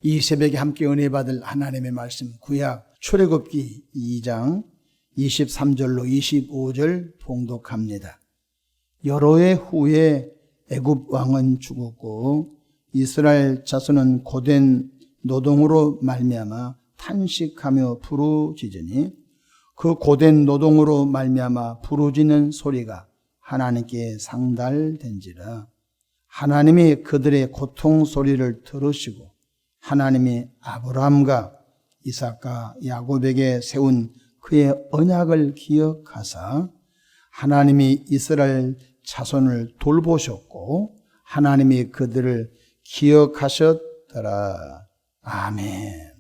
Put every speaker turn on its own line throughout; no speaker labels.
이 새벽에 함께 은혜 받을 하나님의 말씀, 구약 출애굽기 2장 23절로 25절 봉독합니다. 여러 해 후에 애굽 왕은 죽었고 이스라엘 자손은 고된 노동으로 말미암아 탄식하며 부르짖으니 그 고된 노동으로 말미암아 부르짖는 소리가 하나님께 상달된지라. 하나님이 그들의 고통 소리를 들으시고 하나님이 아브라함과 이삭과 야곱에게 세운 그의 언약을 기억하사 하나님이 이스라엘 자손을 돌보셨고 하나님이 그들을 기억하셨더라. 아멘.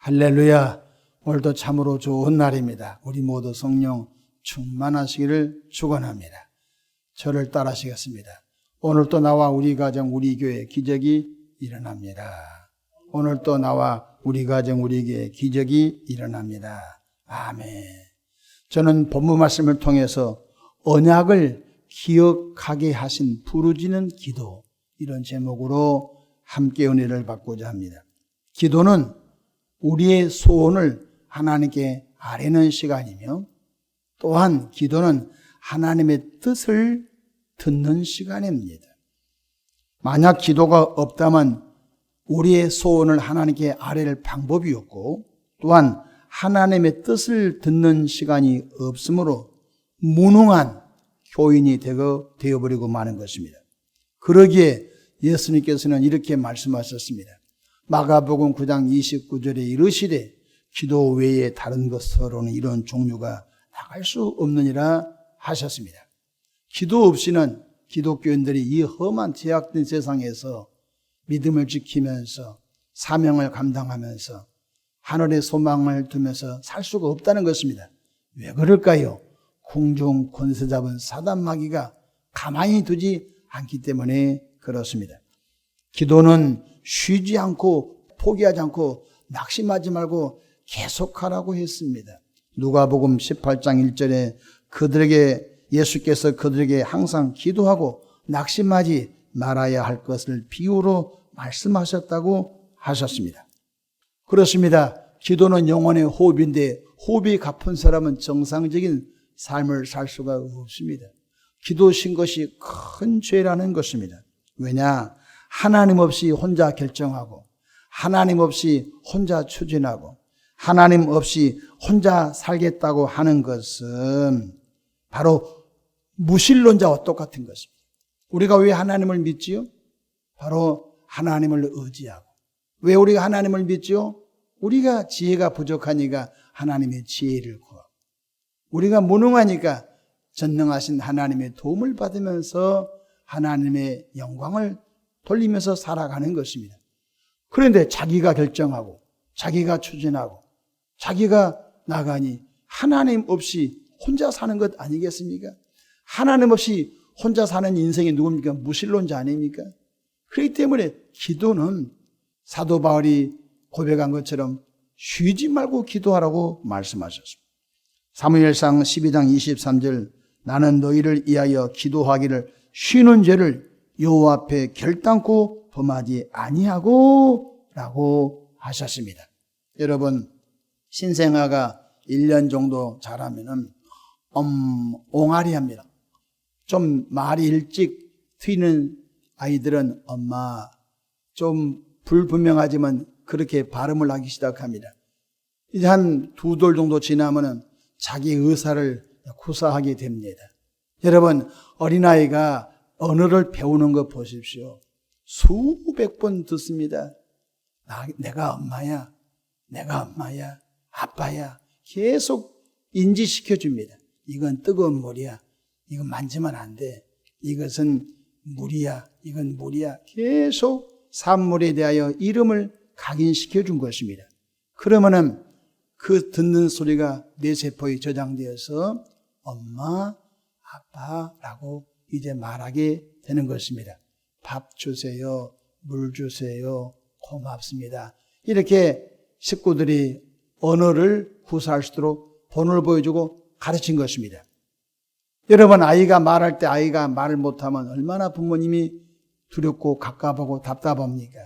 할렐루야. 오늘도 참으로 좋은 날입니다. 우리 모두 성령 충만하시기를 축원합니다. 저를 따라하시겠습니다. 오늘 또 나와 우리 가정 우리 교회 기적이 일어납니다. 오늘 또 나와 우리 가정 우리 교회 기적이 일어납니다. 아멘. 저는 본문 말씀을 통해서 언약을 기억하게 하신 부르짖는 기도, 이런 제목으로 함께 은혜를 받고자 합니다. 기도는 우리의 소원을 하나님께 아뢰는 시간이며 또한 기도는 하나님의 뜻을 듣는 시간입니다. 만약 기도가 없다면 우리의 소원을 하나님께 아뢰를 방법이 없고 또한 하나님의 뜻을 듣는 시간이 없으므로 무능한 교인이 되어버리고 마는 것입니다. 그러기에 예수님께서는 이렇게 말씀하셨습니다. 마가복음 9장 29절에 이르시되 기도 외에 다른 것으로는 이런 종류가 나갈 수 없느니라 하셨습니다. 기도 없이는 기독교인들이 이 험한 제약된 세상에서 믿음을 지키면서 사명을 감당하면서 하늘의 소망을 두면서 살 수가 없다는 것입니다. 왜 그럴까요? 궁중 권세 잡은 사단 마귀가 가만히 두지 않기 때문에 그렇습니다. 기도는 쉬지 않고 포기하지 않고 낙심하지 말고 계속하라고 했습니다. 누가복음 18장 1절에 예수께서 그들에게 항상 기도하고 낙심하지 말아야 할 것을 비유로 말씀하셨다고 하셨습니다. 그렇습니다. 기도는 영혼의 호흡인데 호흡이 가쁜 사람은 정상적인 삶을 살 수가 없습니다. 기도 쉰 것이 큰 죄라는 것입니다. 왜냐? 하나님 없이 혼자 결정하고 하나님 없이 혼자 추진하고 하나님 없이 혼자 살겠다고 하는 것은 바로 무신론자와 똑같은 것입니다. 우리가 왜 하나님을 믿지요? 바로 하나님을 의지하고. 왜 우리가 하나님을 믿지요? 우리가 지혜가 부족하니까 하나님의 지혜를 구하고 우리가 무능하니까 전능하신 하나님의 도움을 받으면서 하나님의 영광을 돌리면서 살아가는 것입니다. 그런데 자기가 결정하고 자기가 추진하고 자기가 나가니 하나님 없이 혼자 사는 것 아니겠습니까? 하나님 없이 혼자 사는 인생이 누굽니까? 무신론자 아닙니까? 그렇기 때문에 기도는 사도 바울이 고백한 것처럼 쉬지 말고 기도하라고 말씀하셨습니다. 사무엘상 12장 23절 나는 너희를 위하여 기도하기를 쉬는 죄를 여호와 앞에 결단코 범하지 아니하고 라고 하셨습니다. 여러분, 신생아가 1년 정도 자라면은 옹알이 합니다. 좀 말이 일찍 트이는 아이들은 엄마, 좀 불분명하지만 그렇게 발음을 하기 시작합니다. 이제 한 2돌 정도 지나면은 자기 의사를 구사하게 됩니다. 여러분, 어린아이가 언어를 배우는 거 보십시오. 수백 번 듣습니다. 내가 엄마야, 내가 엄마야, 아빠야. 계속 인지시켜 줍니다. 이건 뜨거운 물이야. 이건 만지면 안 돼. 이것은 물이야. 이건 물이야. 계속 산물에 대하여 이름을 각인시켜 준 것입니다. 그러면은 그 듣는 소리가 뇌 세포에 저장되어서 엄마, 아빠라고 이제 말하게 되는 것입니다. 밥 주세요. 물 주세요. 고맙습니다. 이렇게 식구들이 언어를 구사할 수 있도록 본을 보여주고 가르친 것입니다. 여러분, 아이가 말할 때 아이가 말을 못하면 얼마나 부모님이 두렵고 갑갑하고 답답합니까?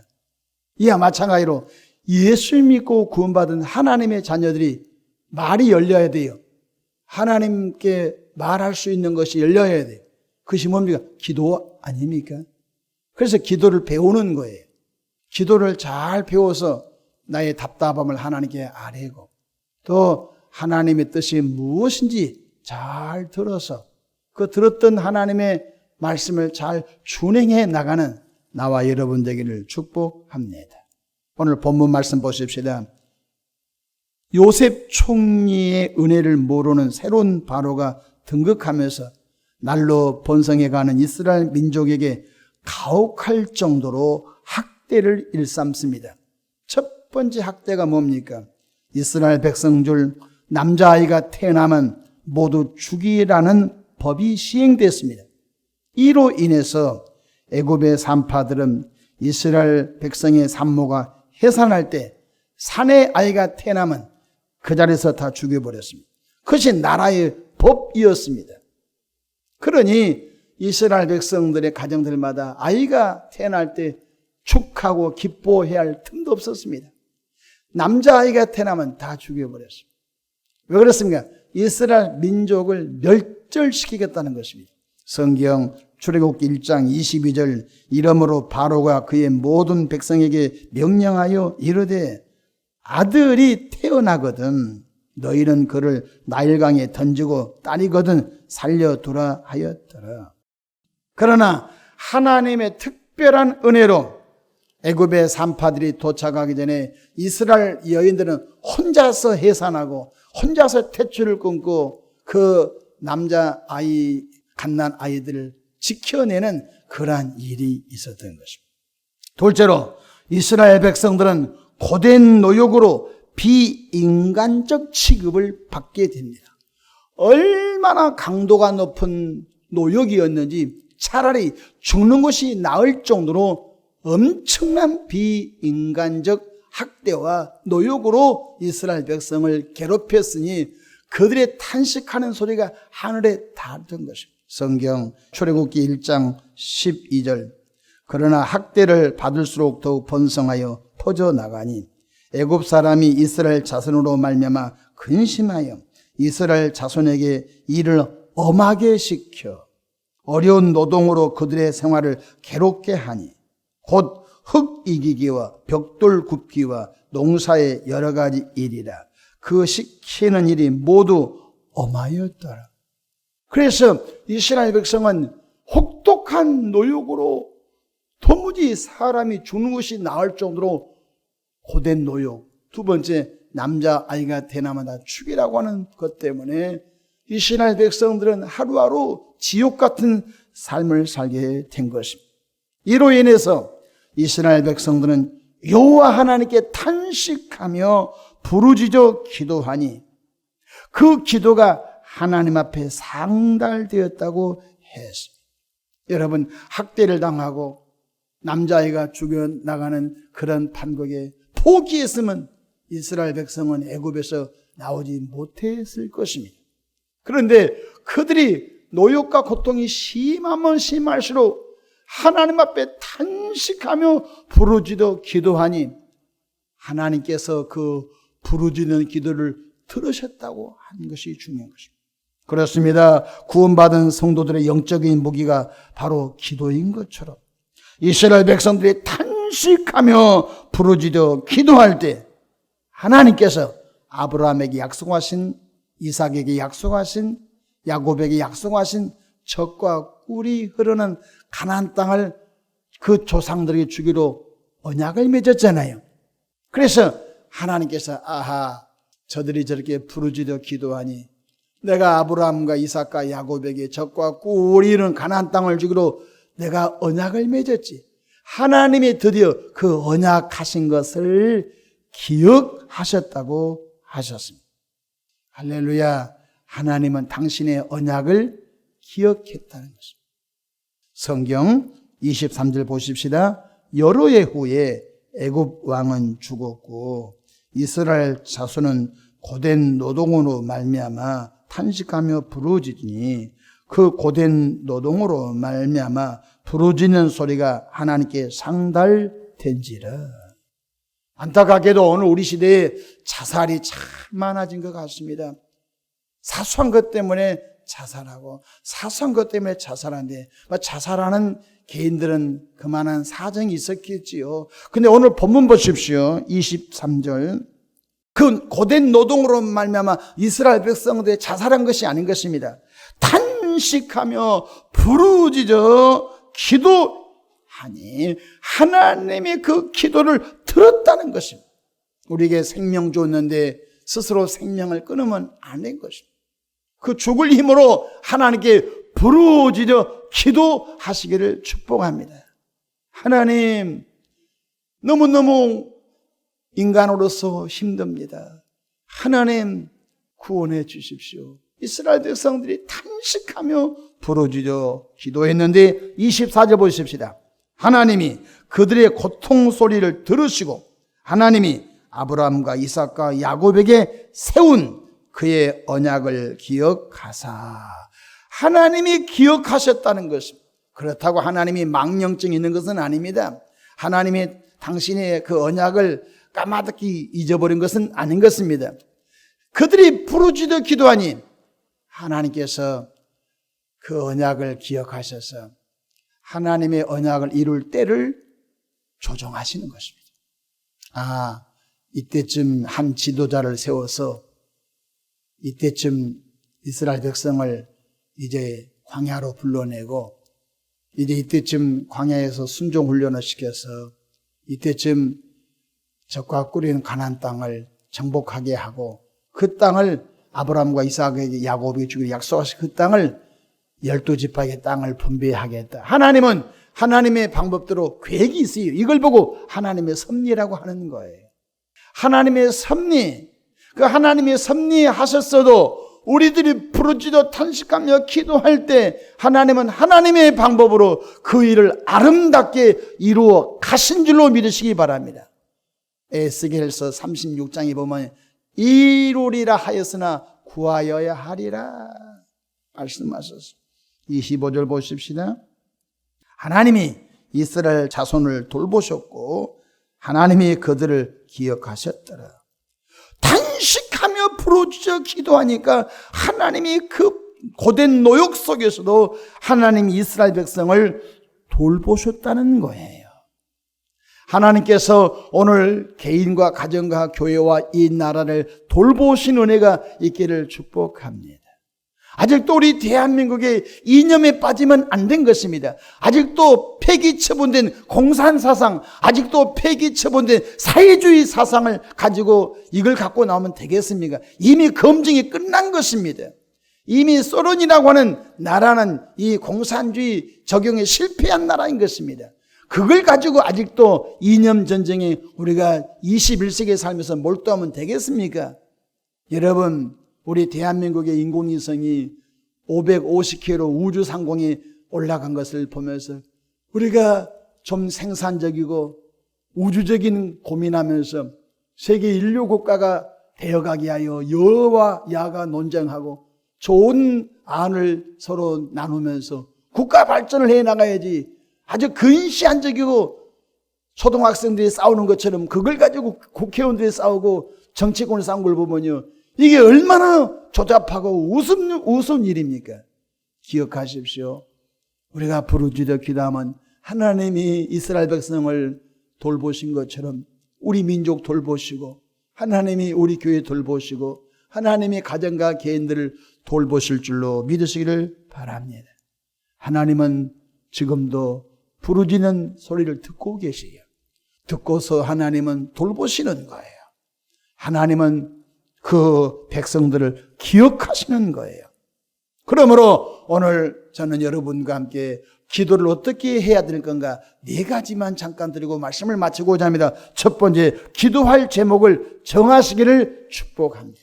이와 마찬가지로 예수 믿고 구원받은 하나님의 자녀들이 말이 열려야 돼요. 하나님께 말할 수 있는 것이 열려야 돼요. 그것이 뭡니까? 기도 아닙니까? 그래서 기도를 배우는 거예요. 기도를 잘 배워서 나의 답답함을 하나님께 아뢰고 또 하나님의 뜻이 무엇인지 잘 들어서 그 들었던 하나님의 말씀을 잘 준행해 나가는 나와 여러분 되기를 축복합니다. 오늘 본문 말씀 보십시다. 요셉 총리의 은혜를 모르는 새로운 바로가 등극하면서 날로 번성해가는 이스라엘 민족에게 가혹할 정도로 학대를 일삼습니다. 첫 번째 학대가 뭡니까? 이스라엘 백성 중 남자아이가 태어나면 모두 죽이라는 법이 시행됐습니다. 이로 인해서 애굽의 산파들은 이스라엘 백성의 산모가 해산할 때 산의 아이가 태어나면 그 자리에서 다 죽여버렸습니다. 그것이 나라의 법이었습니다. 그러니 이스라엘 백성들의 가정들마다 아이가 태어날 때 축하고 기뻐해야 할 틈도 없었습니다. 남자아이가 태어나면 다 죽여버렸습니다. 왜 그렇습니까? 이스라엘 민족을 멸절시키겠다는 것입니다. 성경 출애굽기 1장 22절 이러므로 바로가 그의 모든 백성에게 명령하여 이르되 아들이 태어나거든 너희는 그를 나일강에 던지고 딸이거든 살려두라 하였더라. 그러나 하나님의 특별한 은혜로 애굽의 산파들이 도착하기 전에 이스라엘 여인들은 혼자서 해산하고 혼자서 탯줄을 끊고 그 남자 아이 갓난 아이들을 지켜내는 그러한 일이 있었던 것입니다. 둘째로 이스라엘 백성들은 고된 노역으로 비인간적 취급을 받게 됩니다. 얼마나 강도가 높은 노역이었는지 차라리 죽는 것이 나을 정도로 엄청난 비인간적 학대와 노역으로 이스라엘 백성을 괴롭혔으니 그들의 탄식하는 소리가 하늘에 닿았던 것입니다. 성경 출애굽기 1장 12절 그러나 학대를 받을수록 더욱 번성하여 퍼져나가니 애굽 사람이 이스라엘 자손으로 말미암아 근심하여 이스라엘 자손에게 일을 엄하게 시켜 어려운 노동으로 그들의 생활을 괴롭게 하니 곧 흙 이기기와 벽돌 굽기와 농사의 여러 가지 일이라 그 시키는 일이 모두 엄하였더라. 그래서 이스라엘 백성은 혹독한 노역으로 도무지 사람이 죽는 것이 나을 정도로 고된 노역, 두 번째 남자아이가 태어나면 다 죽이라고 하는 것 때문에 이스라엘 백성들은 하루하루 지옥 같은 삶을 살게 된 것입니다. 이로 인해서 이스라엘 백성들은 여호와 하나님께 탄식하며 부르짖어 기도하니 그 기도가 하나님 앞에 상달되었다고 했습니다. 여러분, 학대를 당하고 남자아이가 죽여나가는 그런 판국에 포기했으면 이스라엘 백성은 애굽에서 나오지 못했을 것입니다. 그런데 그들이 노역과 고통이 심하면 심할수록 하나님 앞에 탄식하며 부르짖어 기도하니 하나님께서 그 부르짖는 기도를 들으셨다고 하는 것이 중요한 것입니다. 그렇습니다. 구원받은 성도들의 영적인 무기가 바로 기도인 것처럼 이스라엘 백성들이 탄식하며 부르짖어 기도할 때 하나님께서 아브라함에게 약속하신, 이삭에게 약속하신, 야곱에게 약속하신 젖과 꿀이 흐르는 가나안 땅을 그 조상들에게 주기로 언약을 맺었잖아요. 그래서 하나님께서 아하, 저들이 저렇게 부르짖어 기도하니 내가 아브라함과 이삭과 야곱에게 젖과 꿀이 흐르는 가나안 땅을 주기로 내가 언약을 맺었지. 하나님이 드디어 그 언약하신 것을 기억하셨다고 하셨습니다. 할렐루야. 하나님은 당신의 언약을 기억했다는 것입니다. 성경 23절 보십시다. 여러 해 후에 애굽 왕은 죽었고 이스라엘 자손은 고된 노동으로 말미암아 탄식하며 부르짖으니 그 고된 노동으로 말미암아 부르짖는 소리가 하나님께 상달된지라. 안타깝게도 오늘 우리 시대에 자살이 참 많아진 것 같습니다. 사소한 것 때문에 자살하고 사소한 것 때문에 자살하는데 자살하는 개인들은 그만한 사정이 있었겠지요. 근데 오늘 본문 보십시오. 23절. 그 고된 노동으로 말미암아 이스라엘 백성들이 자살한 것이 아닌 것입니다. 탄식하며 부르짖어 기도하니 하나님이 그 기도를 들었다는 것입니다. 우리에게 생명 줬는데 스스로 생명을 끊으면 안 된 것입니다. 그 죽을 힘으로 하나님께 부르짖어 기도하시기를 축복합니다. 하나님, 너무너무 인간으로서 힘듭니다. 하나님, 구원해 주십시오. 이스라엘 백성들이 탄식하며 부르짖어 기도했는데 24절 보십시다. 하나님이 그들의 고통 소리를 들으시고 하나님이 아브라함과 이삭과 야곱에게 세운 그의 언약을 기억하사, 하나님이 기억하셨다는 것입니다. 그렇다고 하나님이 망령증이 있는 것은 아닙니다. 하나님이 당신의 그 언약을 까마득히 잊어버린 것은 아닌 것입니다. 그들이 부르짖어 기도하니 하나님께서 그 언약을 기억하셔서 하나님의 언약을 이룰 때를 조정하시는 것입니다. 아, 이때쯤 한 지도자를 세워서 이때쯤 이스라엘 백성을 이제 광야로 불러내고 이제 이때쯤 광야에서 순종 훈련을 시켜서 이때쯤 적과 꿀이는 가나안 땅을 정복하게 하고 그 땅을 아브라함과 이삭에게 야곱에게 주기로 약속하신 그 땅을 12지파의 땅을 분배하겠다. 하나님은 하나님의 방법대로 계획이 있어요. 이걸 보고 하나님의 섭리라고 하는 거예요. 하나님의 섭리, 그 하나님의 섭리하셨어도 우리들이 부르짖어 탄식하며 기도할 때 하나님은 하나님의 방법으로 그 일을 아름답게 이루어 가신 줄로 믿으시기 바랍니다. 에스겔서 36장에 보면 이루리라 하였으나 구하여야 하리라 말씀하셨습니다. 25절 보십시다. 하나님이 이스라엘 자손을 돌보셨고 하나님이 그들을 기억하셨더라. 탄식하며 부르짖어 기도하니까 하나님이 그 고된 노역 속에서도 하나님이 이스라엘 백성을 돌보셨다는 거예요. 하나님께서 오늘 개인과 가정과 교회와 이 나라를 돌보신 은혜가 있기를 축복합니다. 아직도 우리 대한민국의 이념에 빠지면 안 된 것입니다. 아직도 폐기 처분된 공산사상, 아직도 폐기 처분된 사회주의 사상을 가지고 이걸 갖고 나오면 되겠습니까? 이미 검증이 끝난 것입니다. 이미 소련이라고 하는 나라는 이 공산주의 적용에 실패한 나라인 것입니다. 그걸 가지고 아직도 이념 전쟁에 우리가 21세기에 살면서 몰두하면 되겠습니까? 여러분, 우리 대한민국의 인공위성이 550km 우주상공에 올라간 것을 보면서 우리가 좀 생산적이고 우주적인 고민하면서 세계 인류 국가가 되어가기 위하여 여와 야가 논쟁하고 좋은 안을 서로 나누면서 국가 발전을 해나가야지. 아주 근시안적이고 초등학생들이 싸우는 것처럼 그걸 가지고 국회의원들이 싸우고 정치권을 싸운 걸 보면요, 이게 얼마나 조잡하고 우스운 일입니까? 기억하십시오. 우리가 부르짖어 기도하면 하나님이 이스라엘 백성을 돌보신 것처럼 우리 민족 돌보시고 하나님이 우리 교회 돌보시고 하나님이 가정과 개인들을 돌보실 줄로 믿으시기를 바랍니다. 하나님은 지금도 부르짖는 소리를 듣고 계세요. 듣고서 하나님은 돌보시는 거예요. 하나님은 그 백성들을 기억하시는 거예요. 그러므로 오늘 저는 여러분과 함께 기도를 어떻게 해야 될 건가 4가지만 잠깐 드리고 말씀을 마치고자 합니다. 첫 번째, 기도할 제목을 정하시기를 축복합니다.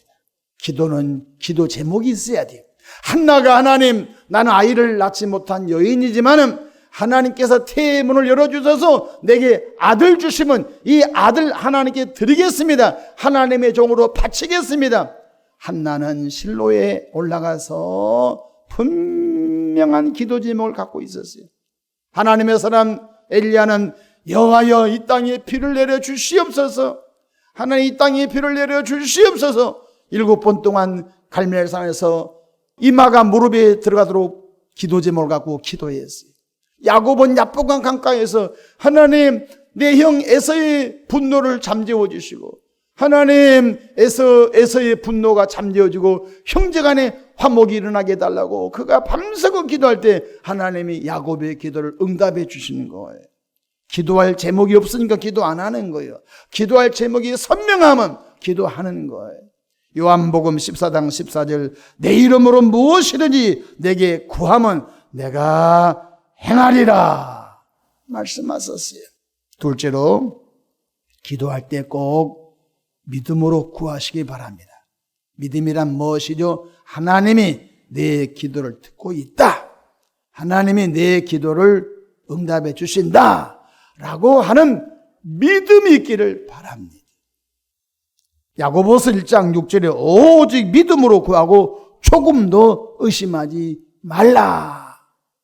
기도는 기도 제목이 있어야 돼요. 한나가 하나님, 나는 아이를 낳지 못한 여인이지만은 하나님께서 태의 문을 열어주셔서 내게 아들 주시면 이 아들 하나님께 드리겠습니다. 하나님의 종으로 바치겠습니다. 한나는 실로에 올라가서 분명한 기도 제목을 갖고 있었어요. 하나님의 사람 엘리야는 여호와여 이 땅에 비를 내려 주시옵소서. 하나님 이 땅에 비를 내려 주시옵소서. 7번 동안 갈멜산에서 이마가 무릎에 들어가도록 기도 제목을 갖고 기도했어요. 야곱은 야복강 강가에서 하나님 내 형 에서의 분노를 잠재워 주시고, 하나님 에서의 분노가 잠재워지고 형제간에 화목이 일어나게 해달라고 그가 밤새고 기도할 때 하나님이 야곱의 기도를 응답해 주시는 거예요. 기도할 제목이 없으니까 기도 안 하는 거예요. 기도할 제목이 선명하면 기도하는 거예요. 요한복음 14장 14절 내 이름으로 무엇이든지 내게 구하면 내가 행하리라 말씀하셨어요. 둘째로 기도할 때 꼭 믿음으로 구하시기 바랍니다. 믿음이란 무엇이죠? 하나님이 내 기도를 듣고 있다. 하나님이 내 기도를 응답해 주신다 라고 하는 믿음이 있기를 바랍니다. 야고보서 1장 6절에 오직 믿음으로 구하고 조금도 의심하지 말라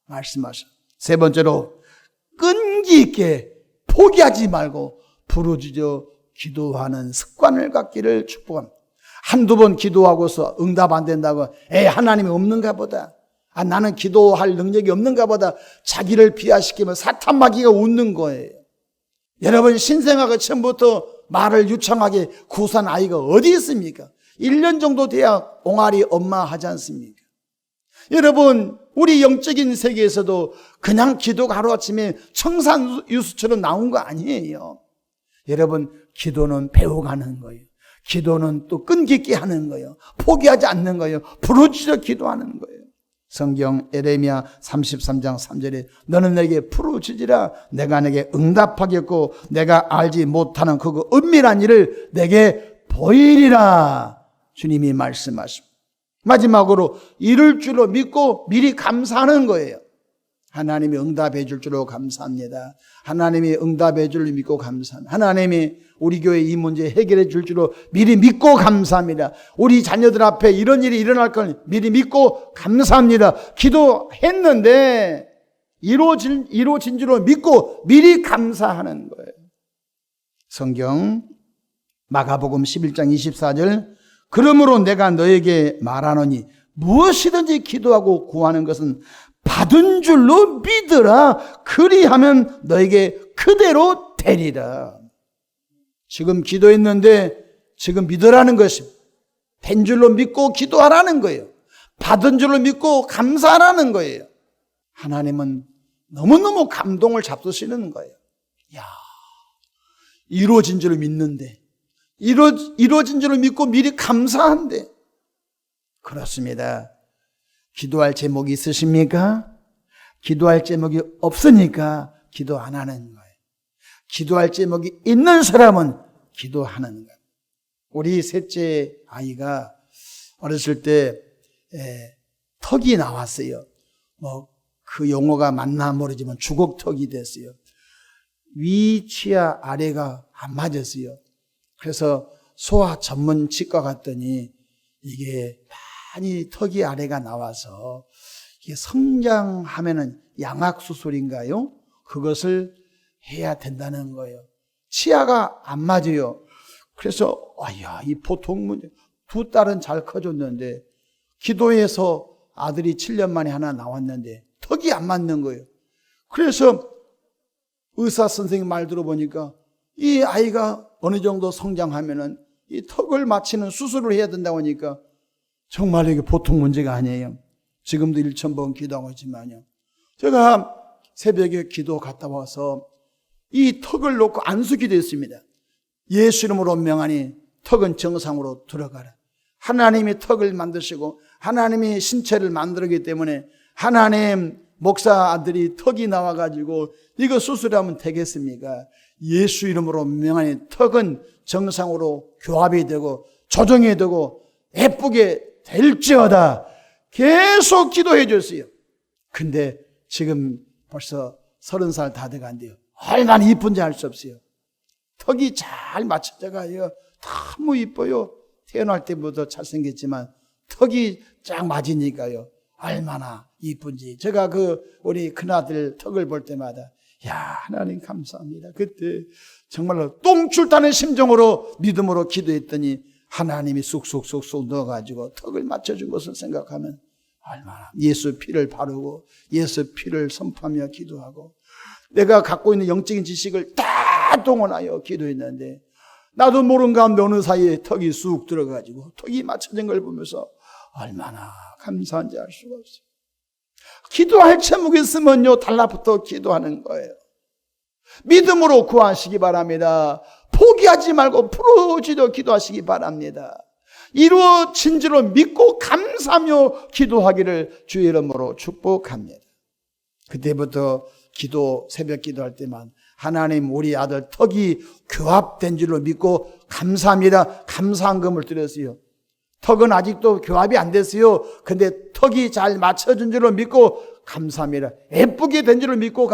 말씀하셨습니다. 세 번째로 끈기 있게 포기하지 말고 부르짖어 기도하는 습관을 갖기를 축복합니다. 한두 번 기도하고서 응답 안 된다고 하나님이 없는가 보다, 나는 기도할 능력이 없는가 보다 자기를 비하시키면 사탄 마귀가 웃는 거예요. 여러분 신생아가 처음부터 말을 유창하게 구사한 아이가 어디 있습니까? 1년 정도 돼야 옹알이 엄마 하지 않습니까? 여러분 우리 영적인 세계에서도 그냥 기도가 하루아침에 청산유수처럼 나온 거 아니에요. 여러분 기도는 배워가는 거예요. 기도는 또 끈기 있게 하는 거예요. 포기하지 않는 거예요. 부르짖어 기도하는 거예요. 성경 에레미야 33장 3절에 너는 내게 부르짖으라 내가 내게 응답하겠고 내가 알지 못하는 그 은밀한 일을 내게 보이리라 주님이 말씀하십니다. 마지막으로 이룰 줄로 믿고 미리 감사하는 거예요. 하나님이 응답해 줄 줄로 감사합니다. 하나님이 응답해 줄 줄 믿고 감사합니다. 하나님이 우리 교회 이 문제 해결해 줄 줄로 미리 믿고 감사합니다. 우리 자녀들 앞에 이런 일이 일어날 걸 미리 믿고 감사합니다. 기도했는데 이루어진 줄로 믿고 미리 감사하는 거예요. 성경 마가복음 11장 24절 그러므로 내가 너에게 말하노니 무엇이든지 기도하고 구하는 것은 받은 줄로 믿으라. 그리하면 너에게 그대로 되리라. 지금 기도했는데 지금 믿으라는 것입니다. 된 줄로 믿고 기도하라는 거예요. 받은 줄로 믿고 감사하라는 거예요. 하나님은 너무너무 감동을 잡수시는 거예요. 야, 이루어진 줄로 믿는데, 이루어진 줄로 믿고 미리 감사한데. 그렇습니다. 기도할 제목이 있으십니까? 기도할 제목이 없으니까 기도 안 하는 거예요. 기도할 제목이 있는 사람은 기도하는 거예요. 우리 셋째 아이가 어렸을 때 턱이 나왔어요. 그 용어가 맞나 모르지만 주걱턱이 됐어요. 위, 치아, 아래가 안 맞았어요. 그래서 소아 전문 치과 갔더니 이게 많이 턱이 아래가 나와서 이게 성장하면은 양악수술인가요? 그것을 해야 된다는 거예요. 치아가 안 맞아요. 그래서 이 보통 문제. 두 딸은 잘 커졌는데 기도해서 아들이 7년 만에 하나 나왔는데 턱이 안 맞는 거예요. 그래서 의사 선생님 말 들어보니까 이 아이가 어느 정도 성장하면은 이 턱을 맞추는 수술을 해야 된다고 하니까 정말 이게 보통 문제가 아니에요. 지금도 1000번 기도하고 있지만요. 제가 새벽에 기도 갔다 와서 이 턱을 놓고 안수기도 했습니다. 예수 이름으로 명하니 턱은 정상으로 들어가라. 하나님이 턱을 만드시고 하나님이 신체를 만들었기 때문에 하나님 목사 아들이 턱이 나와가지고 이거 수술하면 되겠습니까? 예수 이름으로 명하니 턱은 정상으로 교합이 되고 조정이 되고 예쁘게 될지어다. 계속 기도해 줬어요. 근데 지금 벌써 30살 다 돼간대요. 얼마나 이쁜지 알 수 없어요. 턱이 잘 맞춰져가요. 너무 이뻐요. 태어날 때부터 잘생겼지만 턱이 쫙 맞으니까요. 얼마나 이쁜지. 제가 우리 큰아들 턱을 볼 때마다 야, 하나님 감사합니다. 그때 정말로 똥줄타는 심정으로 믿음으로 기도했더니 하나님이 쑥쑥쑥쑥 넣어가지고 턱을 맞춰준 것을 생각하면 얼마나 예수 피를 바르고 예수 피를 선포하며 기도하고 내가 갖고 있는 영적인 지식을 다 동원하여 기도했는데 나도 모르는 가운데 어느 사이에 턱이 쑥 들어가지고 턱이 맞춰진 걸 보면서 얼마나 감사한지 알 수가 없어요. 기도할 제목이 있으면요 달라붙어 기도하는 거예요. 믿음으로 구하시기 바랍니다. 포기하지 말고 부르짖어 기도하시기 바랍니다. 이루어진 줄로 믿고 감사하며 기도하기를 주의 이름으로 축복합니다. 그때부터 새벽 기도할 때만 하나님 우리 아들 턱이 교합된 줄로 믿고 감사합니다. 감사한금을 드렸어요. 턱은 아직도 교합이 안 됐어요. 근데 턱이 잘 맞춰진 줄로 믿고 감사합니다. 예쁘게 된 줄로 믿고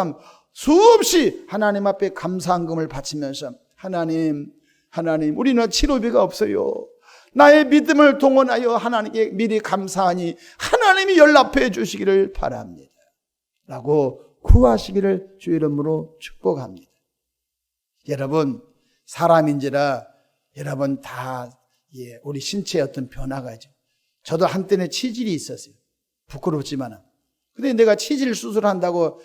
수없이 하나님 앞에 감사한금을 바치면서 하나님 우리는 치료비가 없어요. 나의 믿음을 동원하여 하나님께 미리 감사하니 하나님이 연락해 주시기를 바랍니다. 라고 구하시기를 주의 이름으로 축복합니다. 여러분 사람인지라 여러분 다 우리 신체에 어떤 변화가 있죠. 저도 한때는 치질이 있었어요. 부끄럽지만은. 근데 내가 치질 수술한다고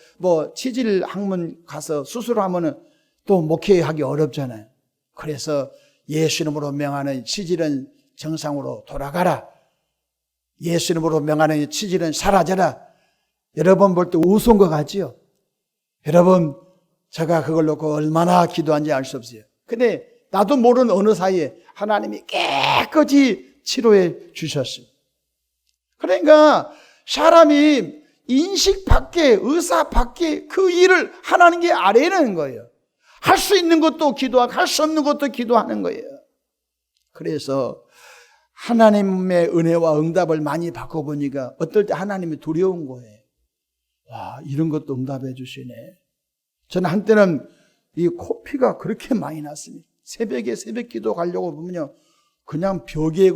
치질 학문 가서 수술하면은 또 목회하기 어렵잖아요. 그래서 예수 이름으로 명하는 치질은 정상으로 돌아가라. 예수 이름으로 명하는 치질은 사라져라. 여러분 볼 때 우스운 것 같지요? 여러분 제가 그걸 놓고 얼마나 기도한지 알 수 없어요. 근데 나도 모르는 어느 사이에 하나님이 깨끗이 치료해 주셨어요. 그러니까 사람이 인식 밖에 의사 밖에 그 일을 하나님 게 아래는 거예요. 할 수 있는 것도 기도하고 할 수 없는 것도 기도하는 거예요. 그래서 하나님의 은혜와 응답을 많이 받고 보니까 어떨 때 하나님이 두려운 거예요. 와, 이런 것도 응답해 주시네. 저는 한때는 이 코피가 그렇게 많이 났습니다. 새벽에 새벽 기도 가려고 보면요, 그냥 벽에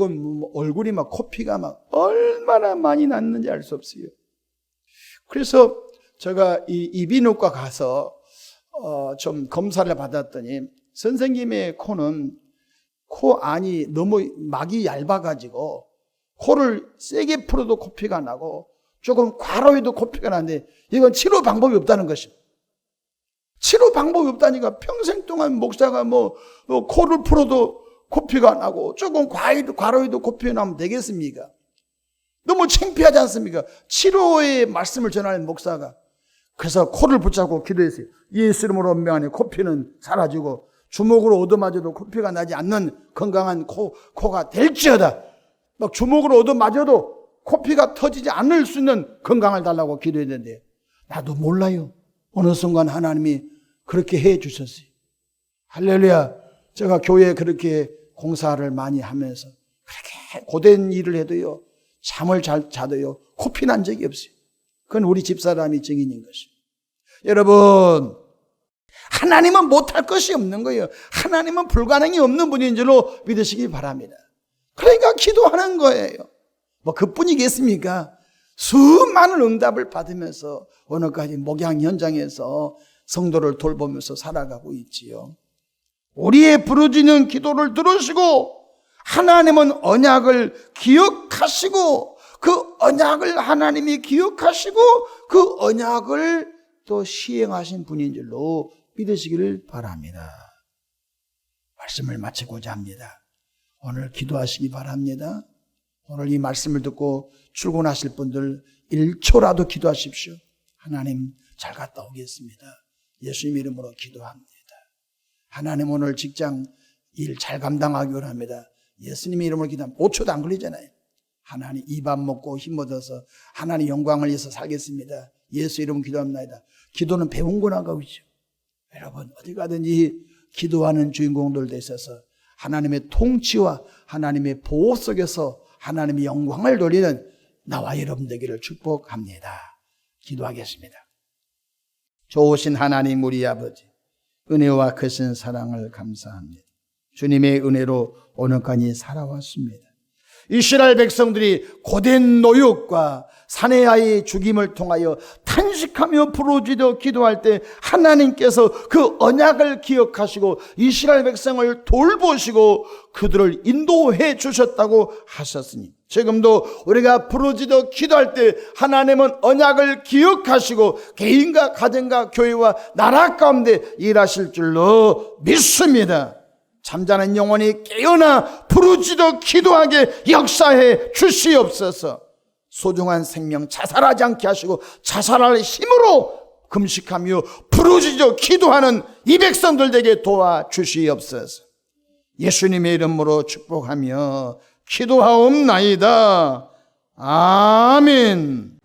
얼굴이 막 코피가 막 얼마나 많이 났는지 알 수 없어요. 그래서 제가 이 이비인후과 가서 좀 검사를 받았더니 선생님의 코는 코 안이 너무 막이 얇아가지고 코를 세게 풀어도 코피가 나고 조금 과로해도 코피가 나는데 이건 치료 방법이 없다는 것입니다. 치료 방법이 없다니까 평생 동안 목사가 코를 풀어도 코피가 나고 조금 과로해도 코피가 나면 되겠습니까? 너무 창피하지 않습니까? 치료의 말씀을 전하는 목사가. 그래서 코를 붙잡고 기도했어요. 예수 이름으로 명하니 코피는 사라지고 주먹으로 얻어맞아도 코피가 나지 않는 건강한 코가 될지어다. 막 주먹으로 얻어맞아도 코피가 터지지 않을 수 있는 건강을 달라고 기도했는데 나도 몰라요. 어느 순간 하나님이 그렇게 해 주셨어요. 할렐루야. 제가 교회에 그렇게 공사를 많이 하면서 그렇게 고된 일을 해도요, 잠을 잘 자도요, 코피 난 적이 없어요. 그건 우리 집사람이 증인인 것입니다. 여러분, 하나님은 못할 것이 없는 거예요. 하나님은 불가능이 없는 분인 줄로 믿으시기 바랍니다. 그러니까 기도하는 거예요. 그뿐이겠습니까? 수많은 응답을 받으면서 오늘까지 목양 현장에서 성도를 돌보면서 살아가고 있지요. 우리의 부르짖는 기도를 들으시고 하나님은 언약을 기억하시고 그 언약을 하나님이 기억하시고 그 언약을 또 시행하신 분인 줄로 믿으시기를 바랍니다. 말씀을 마치고자 합니다. 오늘 기도하시기 바랍니다. 오늘 이 말씀을 듣고 출근하실 분들 1초라도 기도하십시오. 하나님 잘 갔다 오겠습니다. 예수님 이름으로 기도합니다. 하나님 오늘 직장 일 잘 감당하기 원합니다. 예수님 이름으로 기도하면 5초도 안 걸리잖아요. 하나님 이 밥 먹고 힘 얻어서 하나님 영광을 위해서 살겠습니다. 예수 이름으로 기도합니다. 기도는 배운 거 나가고 있죠. 여러분 어디 가든지 기도하는 주인공들 되셔서 하나님의 통치와 하나님의 보호 속에서 하나님의 영광을 돌리는 나와 여러분 되기를 축복합니다. 기도하겠습니다. 좋으신 하나님 우리 아버지, 은혜와 크신 사랑을 감사합니다. 주님의 은혜로 오늘까지 살아왔습니다. 이스라엘 백성들이 고된 노역과 사내아이 죽임을 통하여 탄식하며 부르짖어 기도할 때 하나님께서 그 언약을 기억하시고 이스라엘 백성을 돌보시고 그들을 인도해 주셨다고 하셨으니 지금도 우리가 부르짖어 기도할 때 하나님은 언약을 기억하시고 개인과 가정과 교회와 나라 가운데 일하실 줄로 믿습니다. 잠자는 영혼이 깨어나 부르짖어 기도하게 역사해 주시옵소서. 소중한 생명 자살하지 않게 하시고 자살할 힘으로 금식하며 부르짖어 기도하는 이 백성들 되게 도와주시옵소서. 예수님의 이름으로 축복하며 기도하옵나이다. 아멘.